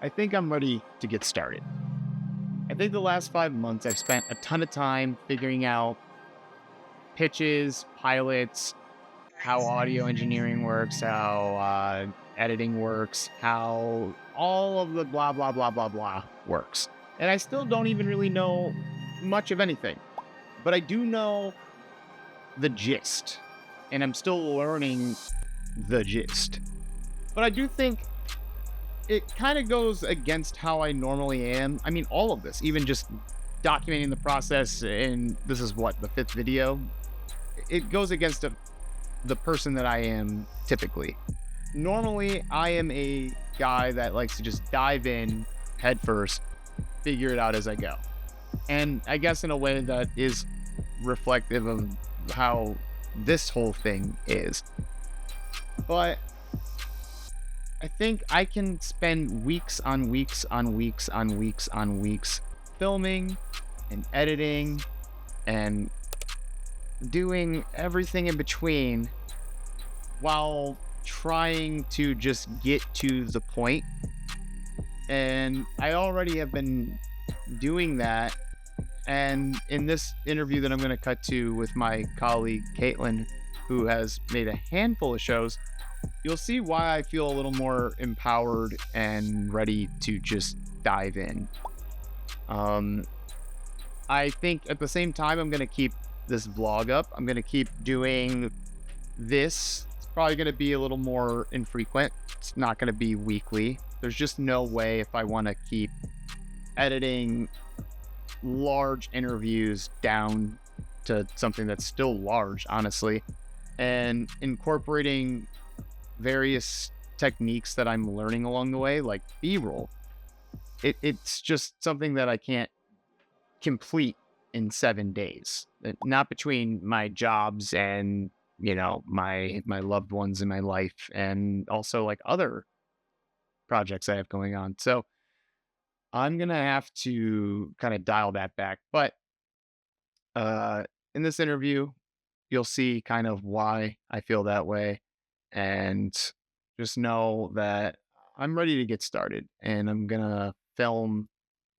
I think I'm ready to get started. I think the last 5 months I've spent a ton of time figuring out pitches, pilots, how audio engineering works, how editing works, how all of the blah, blah, blah, blah, blah works. And I still don't even really know much of anything, but I do know the gist, and I'm still learning the gist. But I do think it kind of goes against how I normally am. I mean, all of this, even just documenting the process, and this is what, the fifth video? It goes against the person that I am typically. Normally, I am a guy that likes to just dive in head first, figure it out as I go. And I guess in a way that is reflective of how this whole thing is. But I think I can spend weeks on weeks on weeks on weeks on weeks filming and editing and doing everything in between while trying to just get to the point. And I already have been doing that. And in this interview that I'm going to cut to with my colleague Caitlin, who has made a handful of shows, you'll see why I feel a little more empowered and ready to just dive in. I think at the same time, I'm going to keep this vlog up. I'm going to keep doing this. It's probably going to be a little more infrequent. It's not going to be weekly. There's just no way, if I want to keep editing large interviews down to something that's still large, honestly, and incorporating various techniques that I'm learning along the way, like B-roll. It's just something that I can't complete in 7 days. Not between my jobs and, my loved ones in my life, and also like other projects I have going on. So I'm gonna have to kind of dial that back. But in this interview, you'll see kind of why I feel that way, and just know that I'm ready to get started, and I'm gonna film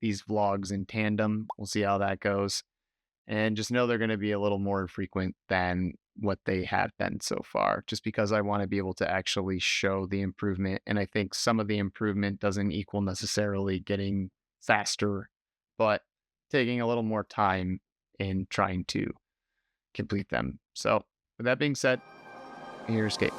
these vlogs in tandem. We'll see how that goes, and just know they're going to be a little more frequent than what they have been so far, just because I want to be able to actually show the improvement. And I think some of the improvement doesn't equal necessarily getting faster, but taking a little more time in trying to complete them. So with that being said, here's Kate.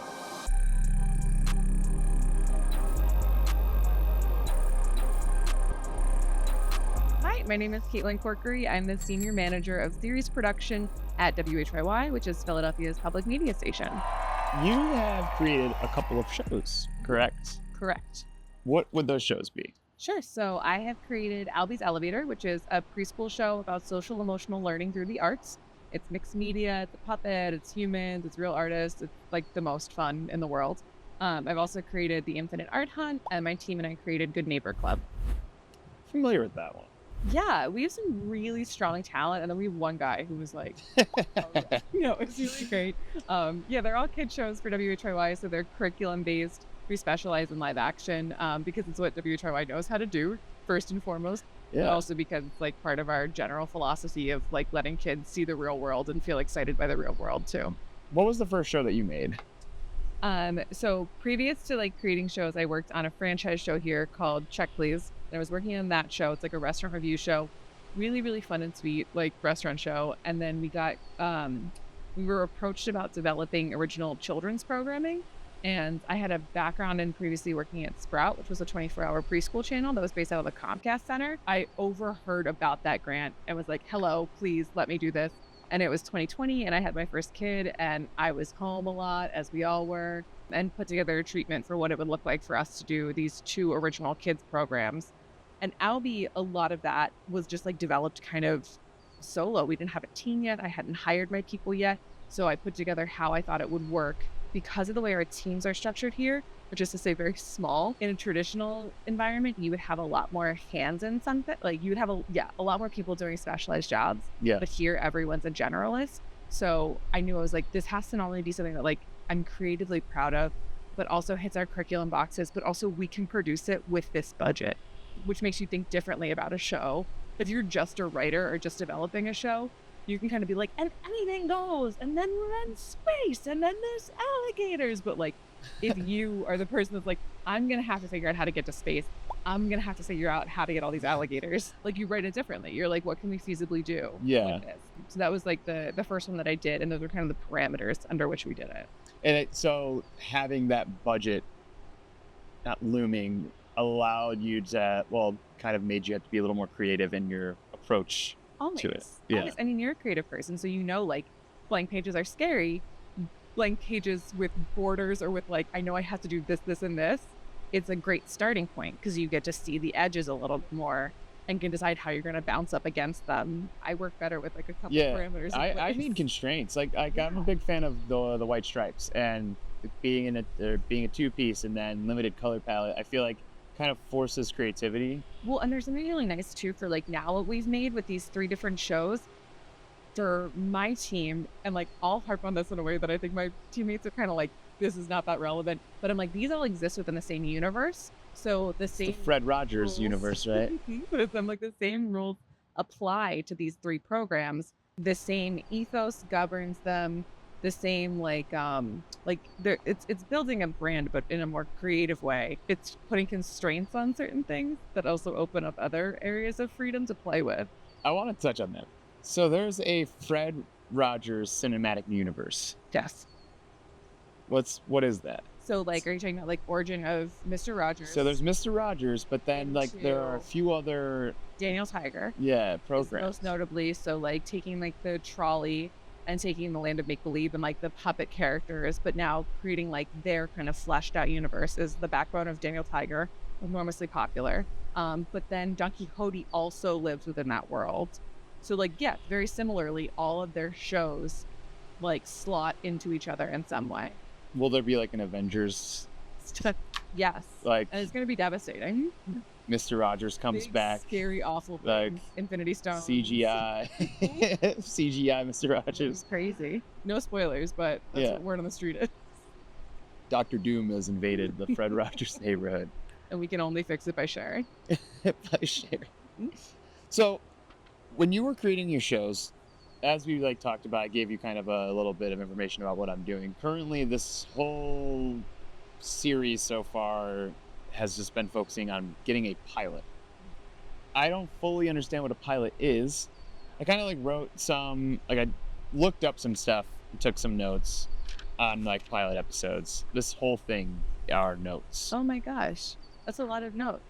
Hi, my name is Caitlin Corkery. I'm the Senior Manager of Series Production at WHYY, which is Philadelphia's public media station. You have created a couple of shows, correct? Correct. What would those shows be? Sure. So I have created Albie's Elevator, which is a preschool show about social emotional learning through the arts. It's mixed media, it's a puppet, it's humans, it's real artists. It's like the most fun in the world. I've also created The Infinite Art Hunt, and my team and I created Good Neighbor Club. Familiar with that one. Yeah, we have some really strong talent, and then we have one guy who was like, it's really great. Yeah, they're all kid shows for WHYY, so they're curriculum based. We specialize in live action because it's what WHYY knows how to do first and foremost. But Yeah. also because it's like part of our general philosophy of like letting kids see the real world and feel excited by the real world too. What was the first show that you made? So previous to like creating shows, I worked on a franchise show here called Check Please. And I was working on that show. It's like a restaurant review show, really, really fun and sweet, like restaurant show. And then we were approached about developing original children's programming. And I had a background in previously working at Sprout, which was a 24-hour preschool channel that was based out of the Comcast Center. I overheard about that grant and was like, hello, please let me do this. And it was 2020 and I had my first kid and I was home a lot, as we all were, and put together a treatment for what it would look like for us to do these 2 original kids programs. And Albie, a lot of that was just like developed kind of solo. We didn't have a team yet. I hadn't hired my people yet. So I put together how I thought it would work because of the way our teams are structured here, which is to say very small. In a traditional environment, you would have a lot more hands in something. Like you would have a lot more people doing specialized jobs. Yeah. But here everyone's a generalist. So I knew I was like, this has to not only be something that like I'm creatively proud of, but also hits our curriculum boxes, but also we can produce it with this budget, which makes you think differently about a show. If you're just a writer or just developing a show, you can kind of be like, and anything goes, and then we're in space, and then there's alligators. But like, if you are the person that's like, I'm going to have to figure out how to get to space, I'm going to have to figure out how to get all these alligators. Like, you write it differently. You're like, what can we feasibly do? Yeah. With this? So that was like the first one that I did. And those were kind of the parameters under which we did it. And so having that budget not looming allowed you to, well, kind of made you have to be a little more creative in your approach Always. to it. Yeah. Always. I mean, you're a creative person, so you know, like, blank pages are scary. Blank pages with borders or with like, I know I have to do this, this, and this. It's a great starting point because you get to see the edges a little more and can decide how you're going to bounce up against them. I work better with like a couple parameters. I need constraints. Like I'm a big fan of the white stripes, and being a two-piece and then limited color palette. I feel like kind of forces creativity. Well, and there's something really nice too for like now what we've made with these 3 different shows for my team, and like I'll harp on this in a way that I think my teammates are kind of like, this is not that relevant, but I'm like, these all exist within the same universe. So the same Fred Rogers rules. universe, right? I'm like, the same rules apply to these 3 programs. The same ethos governs them. The same it's building a brand, but in a more creative way. It's putting constraints on certain things that also open up other areas of freedom to play with. I want to touch on that. So there's a Fred Rogers cinematic universe. Yes. What is that? So like, are you talking about like origin of Mr. Rogers? So there's Mr. Rogers, but then like there are a few other Daniel Tiger. Yeah, programs. Most notably, so like taking like the trolley and taking the land of make-believe and like the puppet characters, but now creating like their kind of fleshed out universe is the backbone of Daniel Tiger, enormously popular. But then Don Quixote also lives within that world. So like, yeah, very similarly, all of their shows like slot into each other in some way. Will there be like an Avengers? Yes. Like, and it's going to be devastating. Mr. Rogers comes Big, back. Scary, awful thing. Like Infinity Stones. CGI. CGI Mr. Rogers. It's crazy. No spoilers, but that's what word on the street is. Dr. Doom has invaded the Fred Rogers neighborhood. And we can only fix it by sharing. By sharing. So, when you were creating your shows, as we like talked about, I gave you kind of a little bit of information about what I'm doing. Currently, this whole series so far has just been focusing on getting a pilot. I don't fully understand what a pilot is. I kind of like wrote I looked up some stuff, took some notes on like pilot episodes. This whole thing are notes. Oh my gosh. That's a lot of notes.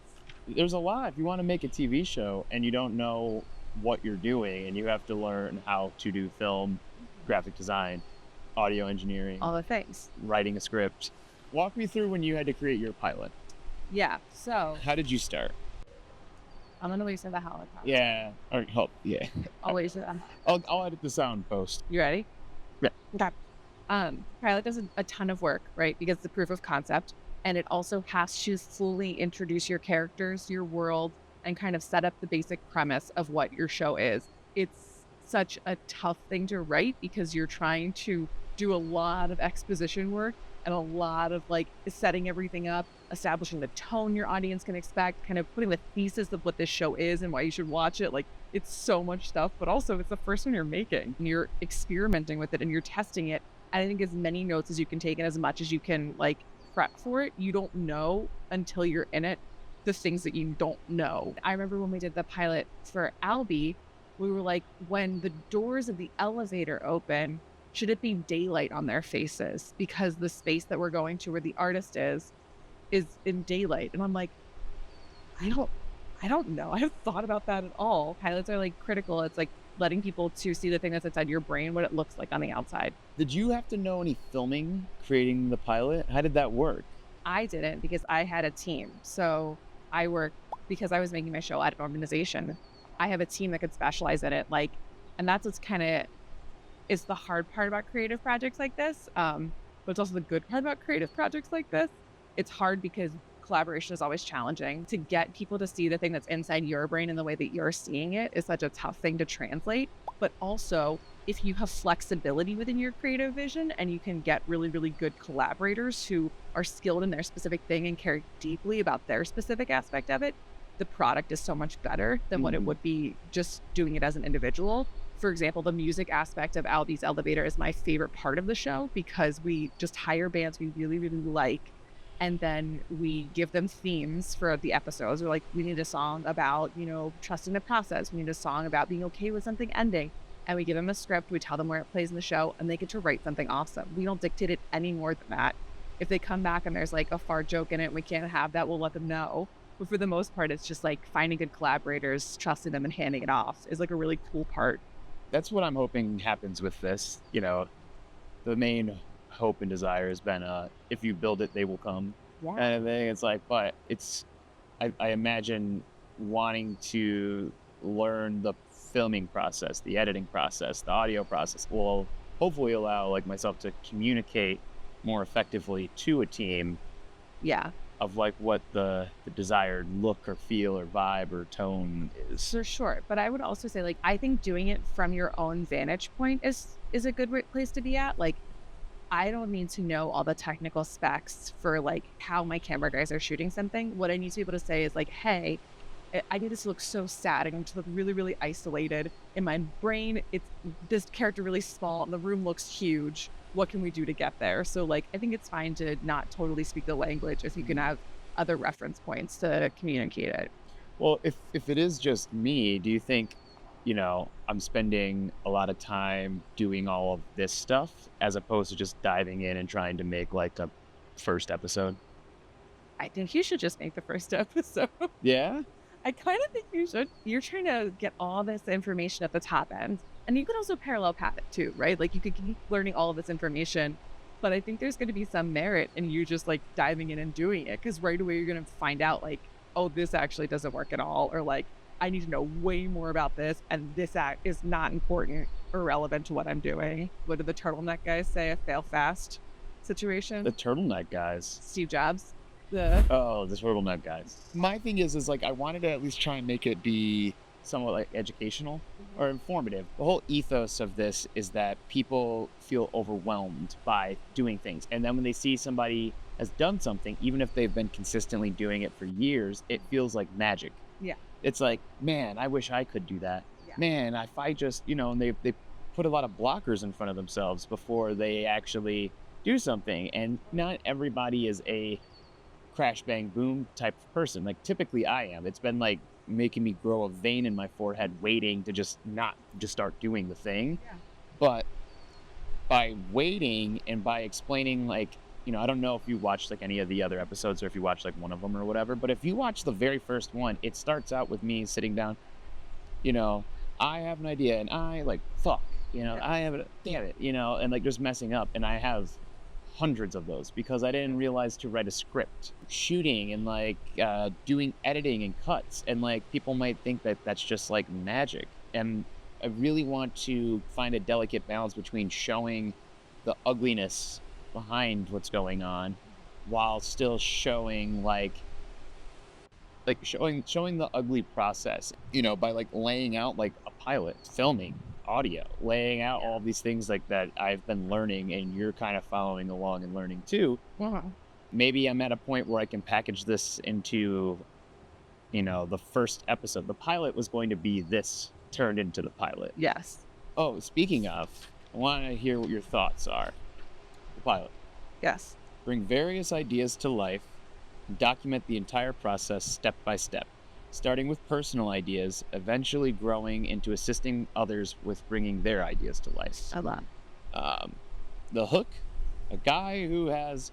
There's a lot. If you want to make a TV show and you don't know what you're doing and you have to learn how to do film, graphic design, audio engineering, all the things, writing a script. Walk me through when you had to create your pilot. Yeah. So how did you start? I'm gonna wait for the helicopter. Yeah. Or help. Yeah. I'll wait for that. I'll edit the sound post. You ready? Yeah. Okay. Pilot does a ton of work, right? Because it's the proof of concept, and it also has to fully introduce your characters, your world, and kind of set up the basic premise of what your show is. It's such a tough thing to write because you're trying to do a lot of exposition work and a lot of like setting everything up, establishing the tone your audience can expect, kind of putting the thesis of what this show is and why you should watch it. Like, it's so much stuff, but also it's the first one you're making and you're experimenting with it and you're testing it. And I think as many notes as you can take and as much as you can like prep for it, you don't know until you're in it the things that you don't know. I remember when we did the pilot for Albie, we were like, when the doors of the elevator open, should it be daylight on their faces? Because the space that we're going to where the artist is in daylight. And I'm like, I don't know. I haven't thought about that at all. Pilots are like critical. It's like letting people to see the thing that's inside your brain, what it looks like on the outside. Did you have to know any filming creating the pilot? How did that work? I didn't because I had a team. So I work because I was making my show at an organization. I have a team that could specialize in it. Like, and that's what's kind of is the hard part about creative projects like this. But it's also the good part about creative projects like this. It's hard because collaboration is always challenging. To get people to see the thing that's inside your brain and the way that you're seeing it is such a tough thing to translate. But also if you have flexibility within your creative vision and you can get really, really good collaborators who are skilled in their specific thing and care deeply about their specific aspect of it, the product is so much better than what it Mhm. would be just doing it as an individual. For example, the music aspect of Albie's Elevator is my favorite part of the show because we just hire bands we really, really like. And then we give them themes for the episodes. We're like, we need a song about, trusting the process. We need a song about being okay with something ending. And we give them a script. We tell them where it plays in the show, and they get to write something awesome. We don't dictate it any more than that. If they come back and there's like a fart joke in it, and we can't have that, we'll let them know. But for the most part, it's just like finding good collaborators, trusting them, and handing it off is like a really cool part. That's what I'm hoping happens with this. The main hope and desire has been, if you build it, they will come Yeah. kind of thing. It's like, but I imagine wanting to learn the filming process, the editing process, the audio process will hopefully allow like myself to communicate more effectively to a team Yeah. of like what the desired look or feel or vibe or tone is. For sure. But I would also say, like, I think doing it from your own vantage point is a good place to be at. Like, I don't need to know all the technical specs for like how my camera guys are shooting something. What I need to be able to say is like, hey, I need this to look so sad. I need to look really, really isolated. In my brain, it's this character really small and the room looks huge. What can we do to get there? So like I think it's fine to not totally speak the language if you can have other reference points to communicate it. Well, if it is just me, do you think, I'm spending a lot of time doing all of this stuff as opposed to just diving in and trying to make like a first episode? I think you should just make the first episode. Yeah? I kind of think you should. You're trying to get all this information at the top end. And you could also parallel path it too, right? Like you could keep learning all of this information. But I think there's going to be some merit in you just like diving in and doing it. Cause right away you're going to find out like, oh, this actually doesn't work at all. Or like, I need to know way more about this. And this act is not important or relevant to what I'm doing. What did the turtleneck guys say? A fail fast The situation? turtleneck guys. Steve Jobs. The Oh, the turtleneck guys. My thing is like I wanted to at least try and make it be somewhat like educational or informative. The whole ethos of this is that people feel overwhelmed by doing things. And then when they see somebody has done something, even if they've been consistently doing it for years, it feels like magic. Yeah. It's like, man, I wish I could do that. Yeah. Man, if I just, and they put a lot of blockers in front of themselves before they actually do something. And not everybody is a crash bang boom type of person. Like typically I am. It's been like making me grow a vein in my forehead waiting to just not just start doing the thing. Yeah. But by waiting and by explaining like, I don't know if you watched like any of the other episodes or if you watched like one of them or whatever, but if you watch the very first one, it starts out with me sitting down, you know, I have an idea and I like fuck, Yeah. I have it, damn it, and like just messing up. And I have hundreds of those because I didn't realize to write a script, shooting and like doing editing and cuts. And like people might think that that's just like magic. And I really want to find a delicate balance between showing the ugliness behind what's going on while still showing like showing the ugly process, by like laying out like a pilot, filming, audio, laying out all these things like that I've been learning and you're kind of following along and learning too. Uh-huh. Maybe I'm at a point where I can package this into, the first episode. The pilot was going to be this turned into the pilot. Yes. Oh, speaking of, I want to hear what your thoughts are. The pilot. Yes. Bring various ideas to life and document the entire process step by step, starting with personal ideas, eventually growing into assisting others with bringing their ideas to life. A lot. Um, the hook, a guy who has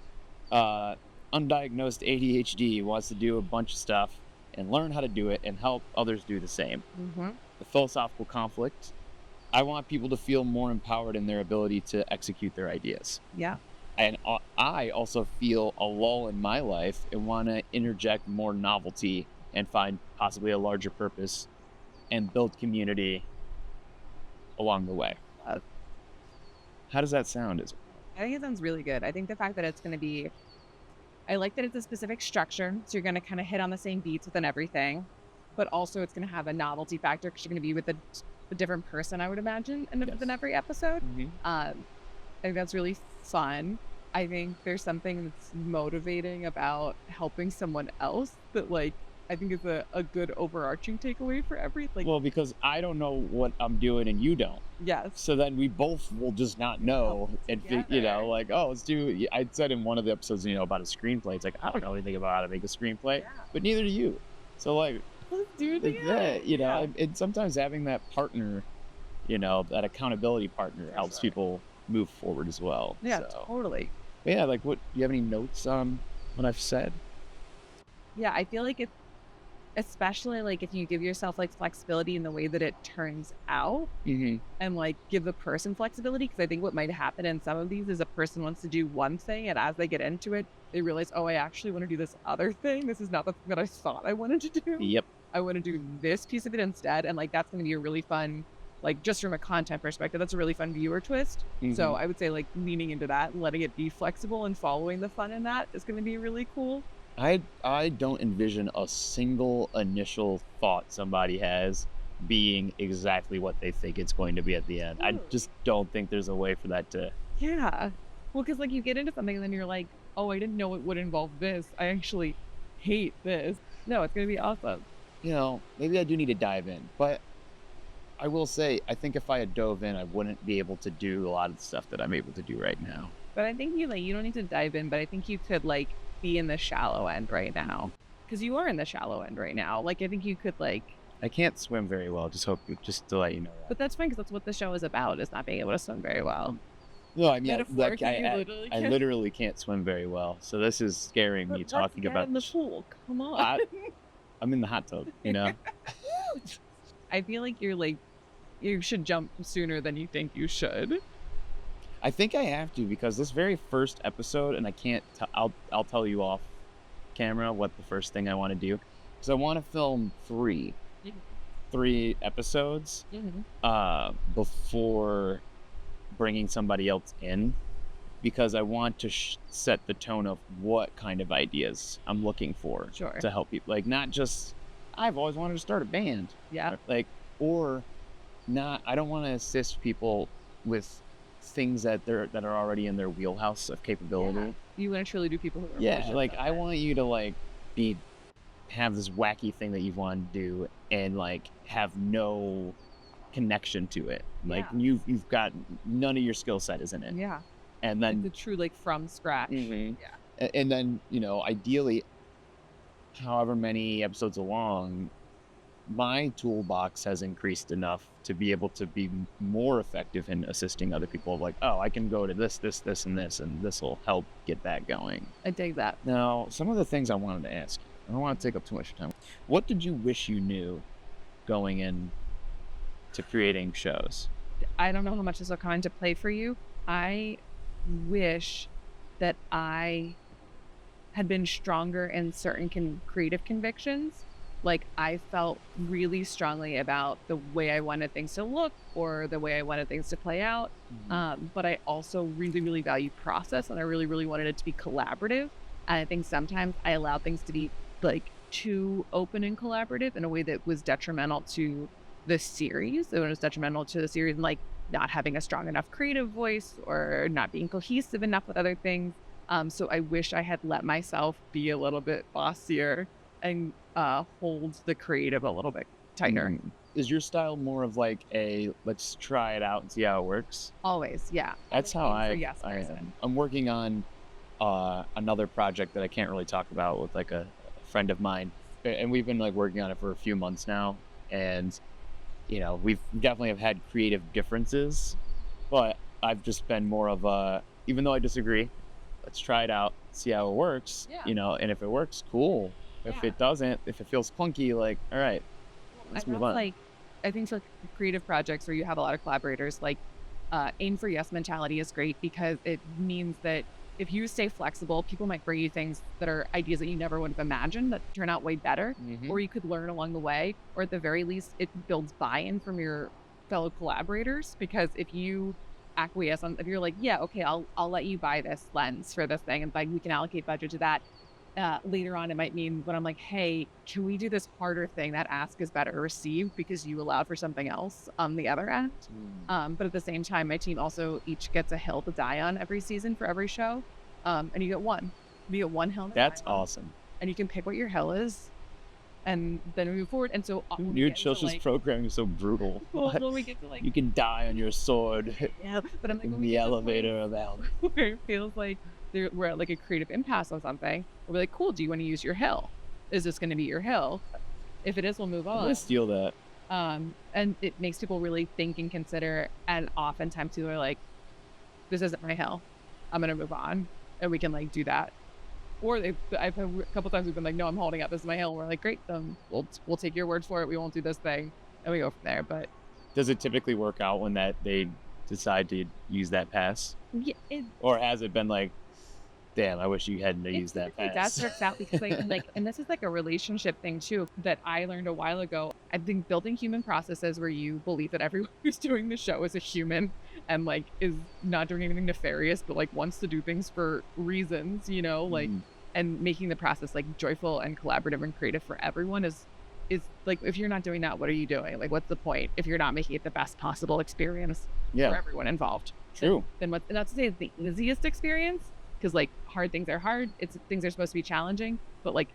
undiagnosed ADHD wants to do a bunch of stuff and learn how to do it and help others do the same. Mm-hmm. The philosophical conflict, I want people to feel more empowered in their ability to execute their ideas. Yeah. And I also feel a lull in my life and want to interject more novelty and find possibly a larger purpose and build community along the way. Uh, How does that sound? I think it sounds really good. I think the fact that it's going to be, I like that it's a specific structure. So you're going to kind of hit on the same beats within everything, but also it's going to have a novelty factor because you're going to be with a different person, I would imagine, Yes. in every episode. Hmm. I think that's really fun. I think there's something that's motivating about helping someone else that, like, I think is a good overarching takeaway for every, like, Well, because I don't know what I'm doing and you don't. yes, So then we both will just not help know and together. like, oh, let's do. I said in one of the episodes, about a screenplay. It's like I don't know anything about how to make a screenplay, Yeah. but neither do you. So Let's do it like together. that, Yeah, and sometimes having that partner, that accountability partner for helps sure. people move forward as well. Yeah, So totally. but yeah, like what? Do you have any notes on what I've said? Yeah, I feel like it's especially, like, if you give yourself, like, flexibility in the way that it turns out Hmm. and, like, give the person flexibility, because I think what might happen in some of these is a person wants to do one thing, and as they get into it, they realize, "Oh, I actually wanna do this other thing. This is not the thing that I thought I wanted to do. Yep. I wanna do this piece of it instead," and, like, that's gonna be a really fun, like, just from a content perspective, that's a really fun viewer twist. So Hmm. I would say, like, leaning into that and letting it be flexible and following the fun in that is gonna be really cool. I don't envision a single initial thought somebody has being exactly what they think it's going to be at the end. I just Totally. don't think there's a way for that to. Yeah. Well, because like, you get into something and then you're like, "Oh, I didn't know it would involve this. I actually hate this." No, it's gonna be awesome. Maybe I do need to dive in, but I will say I think if I had dove in, I wouldn't be able to do a lot of the stuff that I'm able to do right now. But I think you don't need to dive in, but I think you could, like, be in the shallow end right now, because you are in the shallow end right now. Like, I think you could, like, I can't swim very well. Just to let you know that. but that's fine because that's what the show is about, is not being able to swim very well. No, I mean, Metaphorically, you literally I can't. literally can't swim very well. So this is scaring me But let's talking get about in the this. pool. Come on. I, I'm in the hot tub. I feel like you should jump sooner than you think you should. I think I have to because this very first episode, and I can't. I'll tell you off camera what the first thing I want to do, because I want to film three episodes Mhm. before bringing somebody else in, because I want to set the tone of what kind of ideas I'm looking for Sure. to help people. Like not just I've always wanted to start a band, Yeah. or not. I don't want to assist people with things that are already in their wheelhouse of Yeah. capability. You wanna truly do people who are Yeah, passionate like about I it. want you to be have this wacky thing that you want to do and have no connection to it. Like Yeah. you've got none of your skill set is in it. Yeah. And Like then the true, like, from scratch. Mhm. Yeah. And then, ideally however many episodes along, my toolbox has increased enough to be able to be more effective in assisting other people. Like, oh, I can go to this, and this will help get that going. I dig that. Now, some of the things I wanted to ask you, I don't want to take up too much time. What did you wish you knew going in to creating shows? I don't know how much this will come into play for you. I wish that I had been stronger in certain creative convictions. Like, I felt really strongly about the way I wanted things to look or the way I wanted things to play out. Mhm. But I also really, really value process, and I really, really wanted it to be collaborative. And I think sometimes I allowed things to be, like, too open and collaborative in a way that was detrimental to the series. It was detrimental to the series, and, like, not having a strong enough creative voice or not being cohesive enough with other things. So I wish I had let myself be a little bit bossier and hold the creative a little bit tighter. Is your style more of like a let's try it out and see how it works? Always, yeah. I'm That's an how aim for yes I person. am. I'm working on another project that I can't really talk about with like a friend of mine, and we've been like working on it for a few months now, and we've definitely have had creative differences, but I've just been more of a, even though I disagree, let's try it out, see how it works, Yeah. and if it works, cool. If Yeah. it doesn't, if it feels clunky, like all right, I let's move felt on. like I think for creative projects where you have a lot of collaborators, like aim for yes mentality is great because it means that if you stay flexible, people might bring you things that are ideas that you never would have imagined that turn out way better, Hmm. or you could learn along the way, or at the very least, it builds buy-in from your fellow collaborators. Because if you if you're like, yeah, okay, I'll let you buy this lens for this thing, and like we can allocate budget to that, Later on, it might mean when I'm like, hey, can we do this harder thing? That ask is better received because you allowed for something else on the other end. Mm. But at the same time, my team also each gets a hill to die on every season for every show. And you get one. You get one hill to die That's on, awesome. and you can pick what your hill is, and then we move forward. And so when we Your get into, church's like, programming is so brutal. well, when we get to like, You can die on your sword yeah, but I'm like, in when we the get to the point elevator of hell. where it feels like we're at like a creative impasse on something, we're like, cool, do you want to use your hill? Is this going to be your hill? If it is, we'll move I'm on. gonna steal that. And it makes people really think and consider, and oftentimes people are like, this isn't my hill, I'm going to move on, and we can like do that. Or I've had a couple times we've been like, no, I'm holding up, this is my hill, and we're like, great, we'll take your word for it, we won't do this thing, and we go from there. But Does it typically work out when that they decide to use that pass? yeah, Or has it been like, damn, I wish you hadn't used that That pass? works out because and this is like a relationship thing too that I learned a while ago. I think building human processes where you believe that everyone who's doing the show is a human and like is not doing anything nefarious, but like wants to do things for reasons, like, Mhm. and making the process like joyful and collaborative and creative for everyone is like, if you're not doing that, what are you doing? Like, what's the point if you're not making it the best possible experience for Yeah, everyone involved? true. Then what? Not to say it's the easiest experience, because like hard things are hard. Things are supposed to be challenging, but like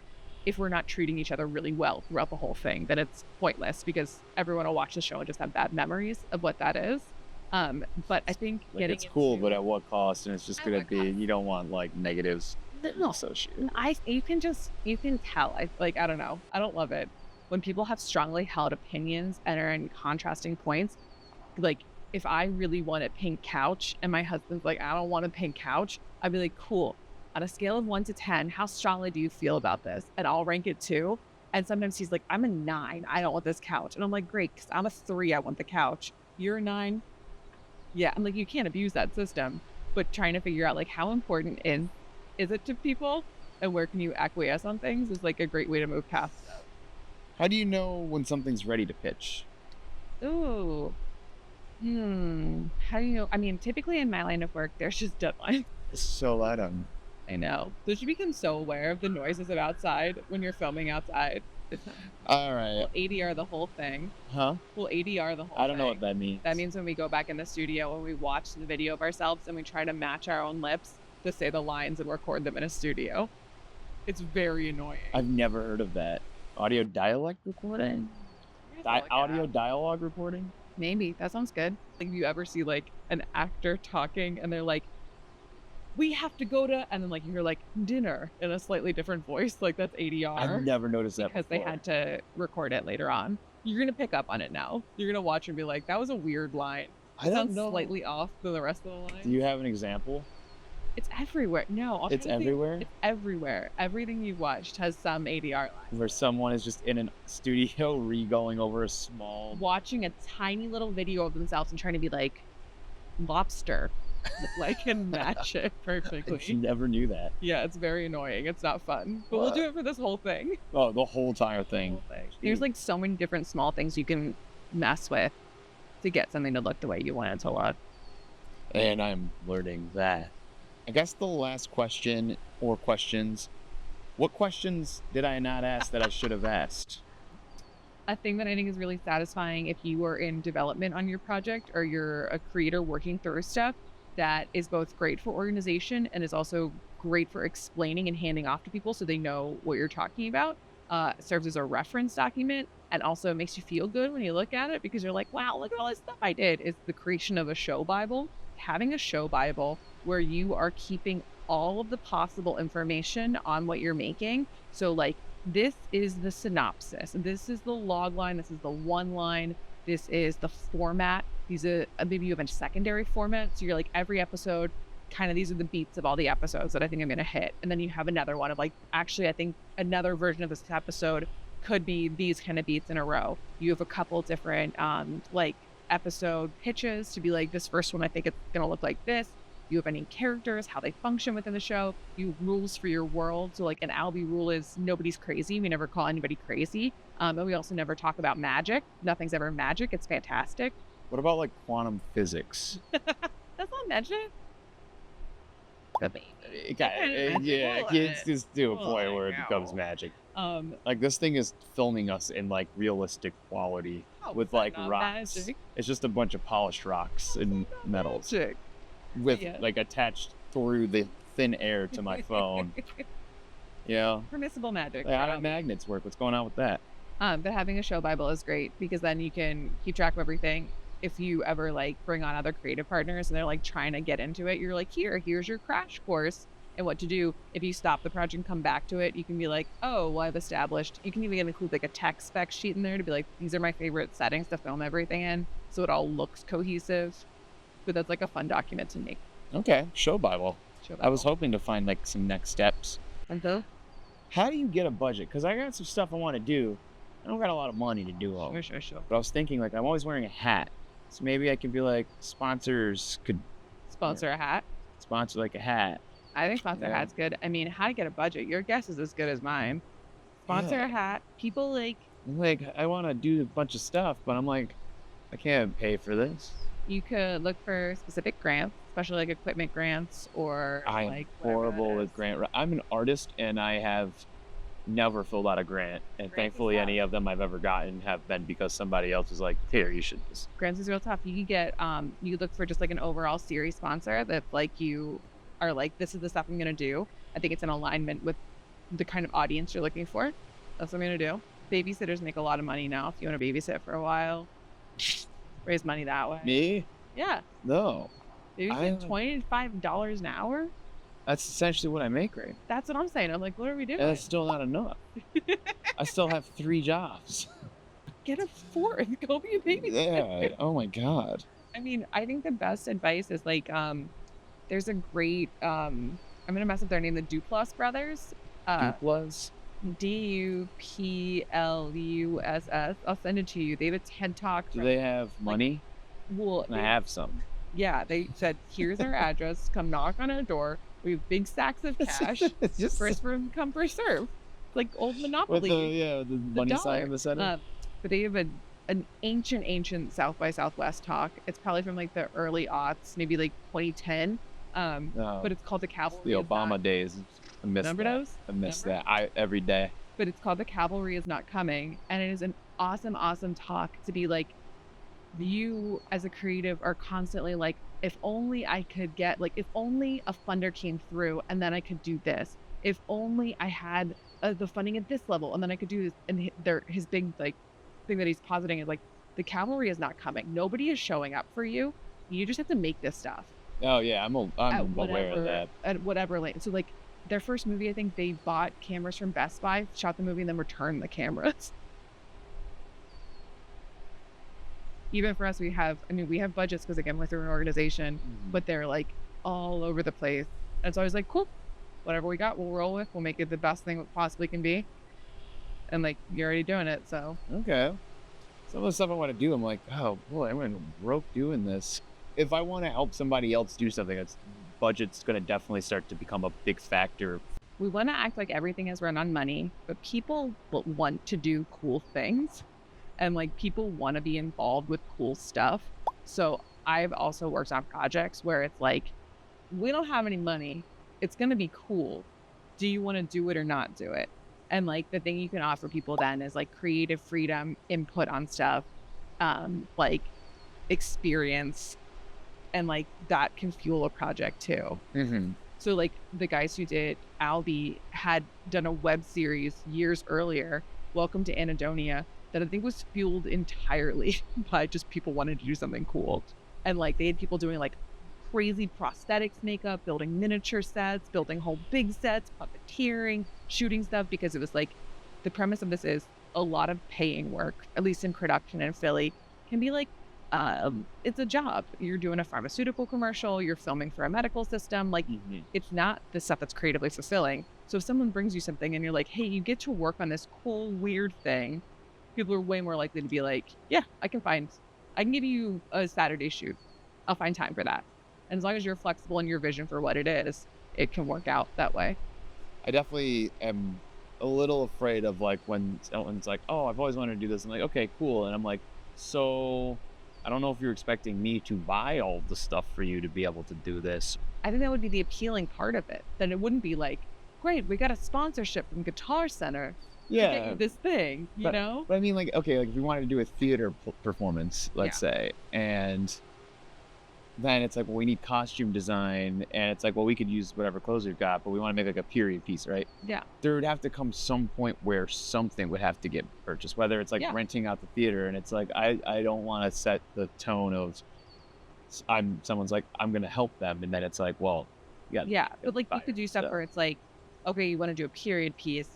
if we're not treating each other really well throughout the whole thing, then it's pointless because everyone will watch the show and just have bad memories of what that is. But I think Like getting it's cool, into- but at what cost? And it's just At gonna what be, cost? you don't want like negatives No, associated. you can tell. I don't know. I don't love it when people have strongly held opinions and are in contrasting points. Like if I really want a pink couch and my husband's like, I don't want a pink couch, I'd be like, cool. On a scale of 1 to 10, how strongly do you feel about this? And I'll rank it 2. And sometimes he's like, I'm a 9. I don't want this couch. And I'm like, great, because I'm a 3. I want the couch. You're a 9. Yeah. I'm like, you can't abuse that system. But trying to figure out like how important is it to people and where can you acquiesce on things is like a great way to move past. How do you know when something's ready to pitch? Ooh. How do you know? I mean, typically in my line of work, there's just deadlines. So I don't. I know. So you become so aware of the noises of outside when you're filming outside. All right. We'll ADR the whole thing. Huh? We'll ADR the whole I don't know thing. what that means. That means when we go back in the studio and we watch the video of ourselves and we try to match our own lips to say the lines and record them in a studio. It's very annoying. I've never heard of that. Audio dialect recording? Audio dialogue recording? Maybe. That sounds good. Like, if you ever see like an actor talking and they're like, we have to go to, and then like you're like dinner in a slightly different voice, like that's ADR. I've never noticed that because before. they had to record it later on. You're gonna pick up on it now. You're gonna watch and be like, that was a weird line. I It don't sounds know. slightly off than the rest of the line. Do you have an example? It's everywhere. No, I'll try It's to think. everywhere? It's everywhere. Everything you've watched has some ADR line. Where someone is just in a studio re-going over a small... Watching a tiny little video of themselves and trying to be like lobster, like, and match it I perfectly. never knew that. Yeah, it's very annoying. It's not fun. But we'll do it for this whole thing. Oh, the whole entire thing. Whole thing. There's like so many different small things you can mess with to get something to look the way you want it to look. And I'm learning that. I guess the last question or questions. What questions did I not ask that I should have asked? A thing that I think is really satisfying if you are in development on your project or you're a creator working through stuff, that is both great for organization and is also great for explaining and handing off to people so they know what you're talking about. Serves as a reference document and also makes you feel good when you look at it because you're like, wow, look at all this stuff I did. Is the creation of a show Bible. Having a show Bible where you are keeping all of the possible information on what you're making. So like, this is the synopsis, this is the log line, this is the one line, this is the format. These are maybe you have a secondary format. So you're like, every episode, kind of these are the beats of all the episodes that I think I'm going to hit. And then you have another one of like, actually, I think another version of this episode could be these kind of beats in a row. You have a couple different like episode pitches to be like, this first one, I think it's going to look like this. You have any characters, how they function within the show. You have rules for your world. So like an Albie rule is nobody's crazy. We never call anybody crazy. And we also never talk about magic. Nothing's ever magic. It's fantastic. What about like quantum physics? That's not magic. the baby. Yeah, kids just do a Well, point I where it becomes know. magic. Um, Like this thing is filming us in like realistic quality how is with that like not rocks. magic? It's just a bunch of polished rocks How is and that not metals magic? But with yeah. like attached through the thin air to my phone. Yeah. Permissible magic, Like, how do probably. magnets work? What's going on with that? But having a show Bible is great because then you can keep track of everything. If you ever like bring on other creative partners and they're like trying to get into it, you're like, here's your crash course and what to do. If you stop the project and come back to it, you can be like, oh, well, I've established. You can even include like a tech spec sheet in there to be like, these are my favorite settings to film everything in. So it all looks cohesive. But that's like a fun document to make. Okay, show Bible. Show I was Bible. hoping to find like some next steps. And so, How do you get a budget? Because I got some stuff I want to do. I don't got a lot of money to do all. sure. But I was thinking like I'm always wearing a hat. So maybe I could be like sponsors could Sponsor a hat. sponsor like a hat. I think sponsor a Yeah. hat's good. I mean, how to get a budget? Your guess is as good as mine. Sponsor Yeah. a hat. People like Like I want to do a bunch of stuff, but I'm like I can't pay for this. you could look for specific grants, especially like equipment grants or I am like whatever that horrible is. with I'm an artist and I have never filled out a grant. And Grants is thankfully tough. any of them I've ever gotten have been because somebody else was like, here, you should just Grants is real tough. You could get you could look for just like an overall series sponsor that like you are like, this is the stuff I'm gonna do. I think it's in alignment with the kind of audience you're looking for. That's what I'm gonna do. Babysitters make a lot of money now if you want to babysit for a while. Raise money that way. me? Yeah. No. Babysit $25 an hour? That's essentially what I make right now. That's what I'm saying. I'm like, what are we doing? And that's still not enough. I still have 3 jobs. Get a fourth. Go be a babysitter. Yeah. Oh my God. I mean, I think the best advice is like, there's a great, I'm gonna mess up their name, the Duplass brothers. Duplas? Duplus. I'll send it to you. They have a TED talk. Do they have money? Well, And I have some. yeah, they said, here's our address. Come knock on our door. We have big stacks of cash. It's just First room, come first serve. Like old with Monopoly. the money sign dollar. in the center. But they have an ancient South by Southwest talk. It's probably from like the early aughts, maybe like 2010. But it's called the Cavalry. The Is Not- Obama days. I miss Remember that. those? I miss Remember? that. Every day. But it's called The Cavalry Is Not Coming. And it is an awesome talk to be like, you as a creative are constantly like, if only I could get, like, if only a funder came through and then I could do this. If only I had the funding at this level and then I could do this. And his big, like, thing that he's positing is like, the cavalry is not coming. Nobody is showing up for you. You just have to make this stuff. Oh yeah, I'm aware of that. At whatever lane. So like their first movie, I think they bought cameras from Best Buy, shot the movie, and then returned the cameras. Even for us, we have budgets because again, we're through an organization, but they're like all over the place. And so I was like, cool, whatever we got, we'll roll with. We'll make it the best thing it possibly can be. And like, you're already doing it, so. Okay. Some of the stuff I want to do, I'm like, oh boy, I'm gonna broke doing this. If I want to help somebody else do something, that's budget's gonna definitely start to become a big factor. We want to act like everything is run on money, but people want to do cool things. And like people want to be involved with cool stuff. So I've also worked on projects where it's like, we don't have any money. It's going to be cool. Do you want to do it or not do it? And like the thing you can offer people then is like creative freedom, input on stuff, like experience, and like that can fuel a project too. Mm-hmm. So like the guys who did Albie had done a web series years earlier, Welcome to Anadonia, that I think was fueled entirely by just people wanting to do something cool. And like they had people doing like crazy prosthetics makeup, building miniature sets, building whole big sets, puppeteering, shooting stuff, because it was like the premise of this is a lot of paying work, at least in production in Philly, can be like it's a job. You're doing a pharmaceutical commercial, you're filming for a medical system, like it's not the stuff that's creatively fulfilling. So if someone brings you something and you're like, hey, you get to work on this cool weird thing, people are way more likely to be like, yeah, I can give you a Saturday shoot. I'll find time for that. And as long as you're flexible in your vision for what it is, it can work out that way. I definitely am a little afraid of like when someone's like, oh, I've always wanted to do this. I'm like, okay, cool. And I'm like, so I don't know if you're expecting me to buy all the stuff for you to be able to do this, I think that would be the appealing part of it. Then it wouldn't be like, great, we got a sponsorship from Guitar Center to get you Yeah, this thing, you but know? but I mean, like, okay, like if we wanted to do a theater performance, let's Yeah. say, and then it's like, well, we need costume design, and it's like, well, we could use whatever clothes we've got, but we want to make like a period piece, right? Yeah. There would have to come some point where something would have to get purchased, whether it's like Yeah. renting out the theater, and it's like, I don't want to set the tone of someone's like, I'm gonna help them, and then it's like, well, yeah, Yeah. But like buy you could your do stuff stuff. where it's like, okay, you want to do a period piece.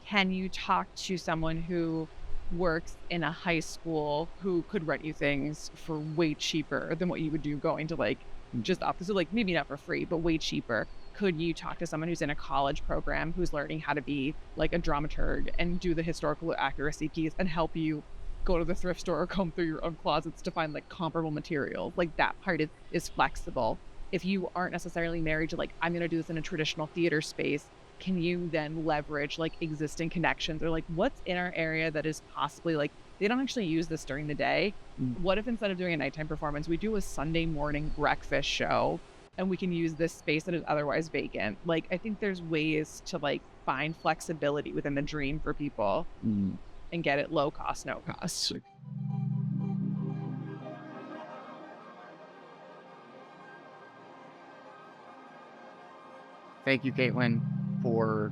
Can you talk to someone who works in a high school who could rent you things for way cheaper than what you would do going to like just opposite, like maybe not for free, but way cheaper? Could you talk to someone who's in a college program who's learning how to be like a dramaturg and do the historical accuracy piece and help you go to the thrift store or comb through your own closets to find like comparable material? Like that part is flexible. If you aren't necessarily married to like, I'm going to do this in a traditional theater space, can you then leverage like existing connections or like what's in our area that is possibly like they don't actually use this during the day? Mm. What if instead of doing a nighttime performance, we do a Sunday morning breakfast show and we can use this space that is otherwise vacant? Like, I think there's ways to like find flexibility within the dream for people Mm. and get it low cost, no cost. So thank you, Caitlin, for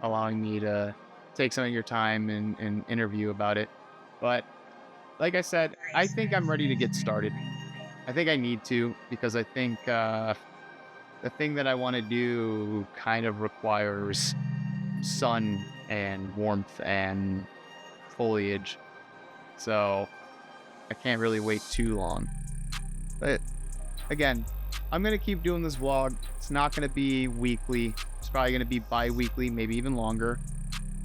allowing me to take some of your time and interview about it. But like I said, I think I'm ready to get started. I think I need to because I think the thing that I want to do kind of requires sun and warmth and foliage. So I can't really wait too long. But again, I'm going to keep doing this vlog. It's not going to be weekly. It's probably going to be bi-weekly, maybe even longer.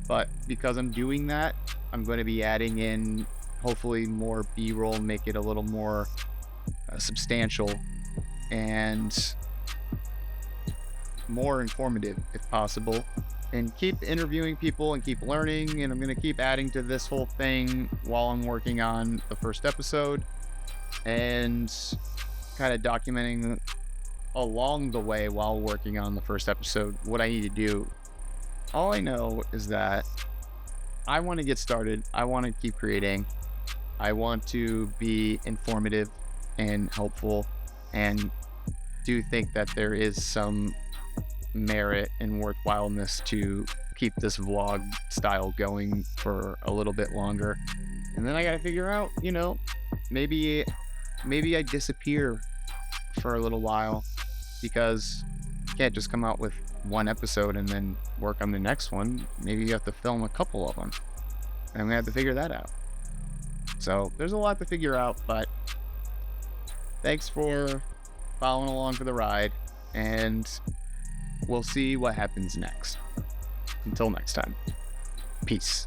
But because I'm doing that, I'm going to be adding in hopefully more B-roll, make it a little more substantial and more informative if possible, and keep interviewing people and keep learning. And I'm going to keep adding to this whole thing while I'm working on the first episode and kind of documenting along the way while working on the first episode what I need to do. All I know is that I want to get started. I want to keep creating. I want to be informative and helpful, and do think that there is some merit and worthwhileness to keep this vlog style going for a little bit longer. And then I got to figure out, maybe I disappear for a little while, because you can't just come out with one episode and then work on the next one. Maybe you have to film a couple of them, and I'm gonna have to figure that out. So there's a lot to figure out, but thanks for following along for the ride, and we'll see what happens next. Until next time, peace.